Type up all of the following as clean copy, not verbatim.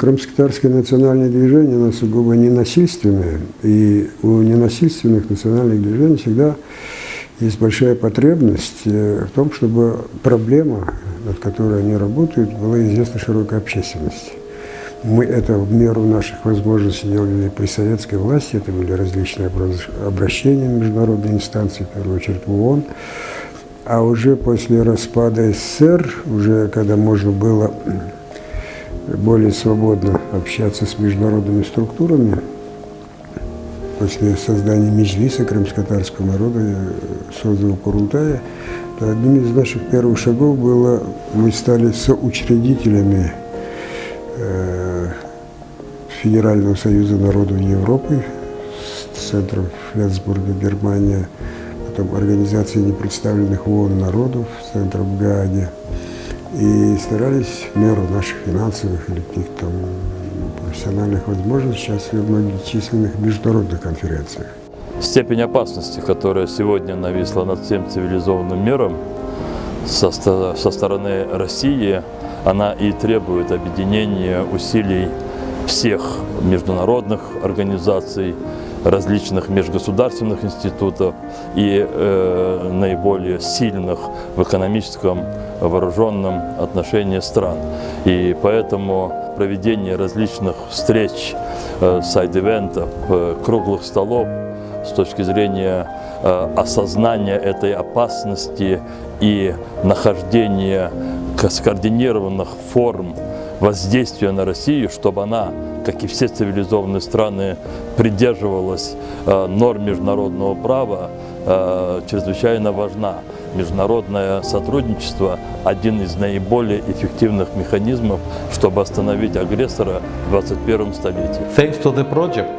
крымско-татарское национальное движение, оно сугубо ненасильственное, и у ненасильственных национальных движений всегда есть большая потребность в том, чтобы проблема, над которой они работают, была известна широкой общественности. Мы это в меру наших возможностей делали при советской власти, это были различные обращения в международные инстанции, в первую очередь в ООН. А уже после распада СССР, уже когда можно было более свободно общаться с международными структурами, после создания Меджлиса крымско-татарского народа, созданного Курултая, то одним из наших первых шагов было, мы стали соучредителями Федерального союза народов Европы с центром Фленсбурга, Германия, потом Организации непредставленных в ООН народов, с центром в Гааге, и старались в меру наших финансовых или каких-то профессиональных возможностей участвовать в многочисленных международных конференциях. Степень опасности, которая сегодня нависла над всем цивилизованным миром со стороны России, она и требует объединения усилий всех международных организаций, различных межгосударственных институтов и наиболее сильных в экономическом, вооруженном отношении стран. И поэтому проведение различных встреч, сайд-ивентов, круглых столов с точки зрения осознания этой опасности и нахождения скоординированных форм воздействия на Россию, чтобы она, как и все цивилизованные страны, придерживалась норм международного права, чрезвычайно важна. Международное сотрудничество – один из наиболее эффективных механизмов, чтобы остановить агрессора в 21 столетии. Thanks to the project,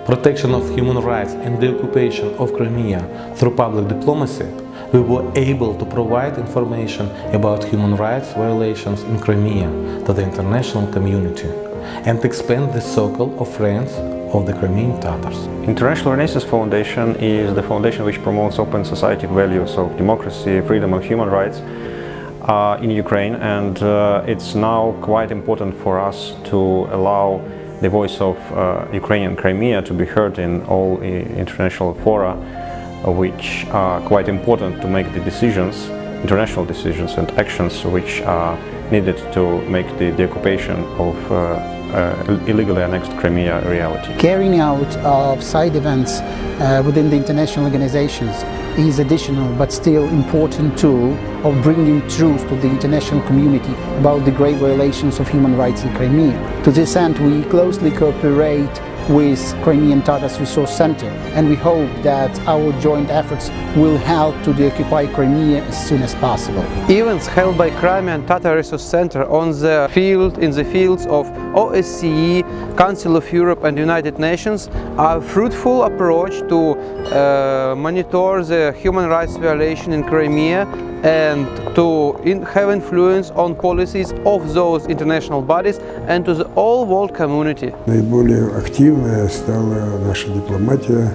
protection of human rights and the occupation of Crimea through public diplomacy, we were able to provide information about human rights violations in Crimea to the international community and expand the circle of friends of the Crimean Tatars. International Renaissance Foundation is the foundation which promotes open society values of democracy, freedom and human rights in Ukraine, and it's now quite important for us to allow the voice of Ukrainian Crimea to be heard in all international fora, which are quite important to make the decisions, international decisions and actions which are needed to make the occupation of illegally annexed Crimea a reality. Carrying out of side events within the international organizations is additional but still important tool of bringing truth to the international community about the grave violations of human rights in Crimea. To this end, we closely cooperate with Crimean Tatars Resource Center, and we hope that our joint efforts will help to deoccupy Crimea as soon as possible. Events held by Crimean Tatar Resource Center in the fields of OSCE, Council of Europe and United Nations are a fruitful approach to monitor the human rights violation in Crimea and to have influence on policies of those international bodies and to the whole world community. Наиболее активная стала наша дипломатия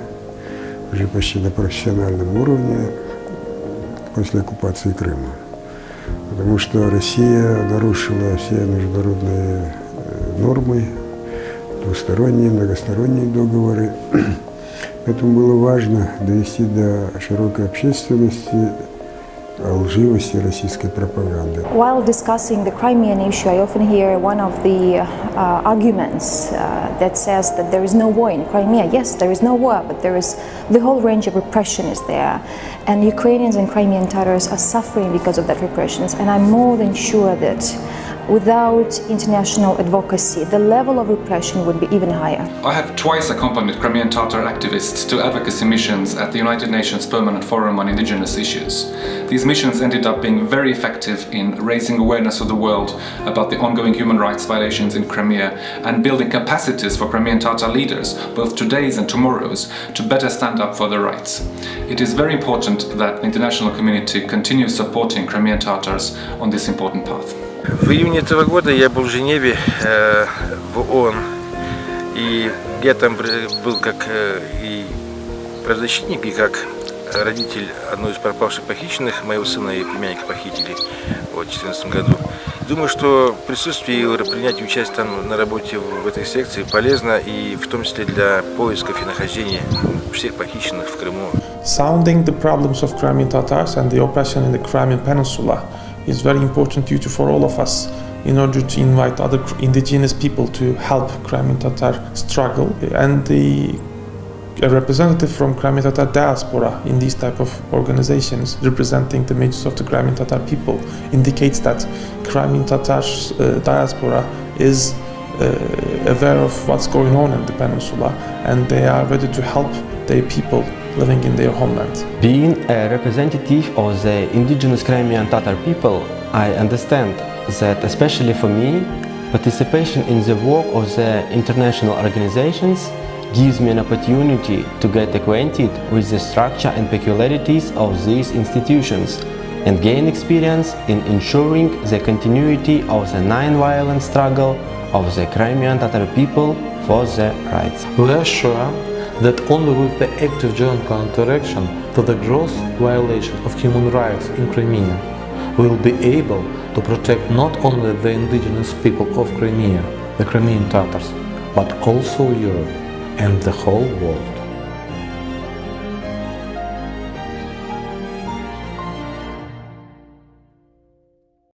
уже почти на профессиональном уровне после оккупации Крыма. Потому что Россия нарушила все международные нормы, двусторонние, многосторонние договоры. Поэтому было важно довести до широкой общественности о лживости российской пропаганды. While discussing the Crimean issue, I often hear one of the arguments that says that there is no war in Crimea. Yes, there is no war, but there is the whole range of repression is there, and Ukrainians and Crimean Tatars are suffering because of that repression. And I'm more than sure that without international advocacy, the level of repression would be even higher. I have twice accompanied Crimean Tatar activists to advocacy missions at the United Nations Permanent Forum on Indigenous Issues. These missions ended up being very effective in raising awareness of the world about the ongoing human rights violations in Crimea and building capacities for Crimean Tatar leaders, both today's and tomorrow's, to better stand up for their rights. It is very important that the international community continues supporting Crimean Tatars on this important path. В июне этого года я был в Женеве в ООН, и я там был как и правозащитник, и как родитель одной из пропавших похищенных, моего сына и племянника похитили в 2014 году. Думаю, что присутствие и принятие участия там на работе в этой секции полезно, и в том числе для поисков и нахождения всех похищенных в Крыму. Sounding the problems of Crimean Tatars and the oppression in the Crimean Peninsula is very important duty for all of us in order to invite other indigenous people to help Crimean Tatar struggle. And a representative from Crimean Tatar diaspora in these type of organizations representing the images of the Crimean Tatar people indicates that Crimean Tatar diaspora is aware of what's going on in the peninsula, and they are ready to help their people living in their homeland. Being a representative of the indigenous Crimean Tatar people, I understand that, especially for me, participation in the work of the international organizations gives me an opportunity to get acquainted with the structure and peculiarities of these institutions and gain experience in ensuring the continuity of the non-violent struggle of the Crimean Tatar people for their rights. We are sure that only with the active joint counteraction to the gross violation of human rights in Crimea, we will be able to protect not only the indigenous people of Crimea, the Crimean Tatars, but also Europe and the whole world.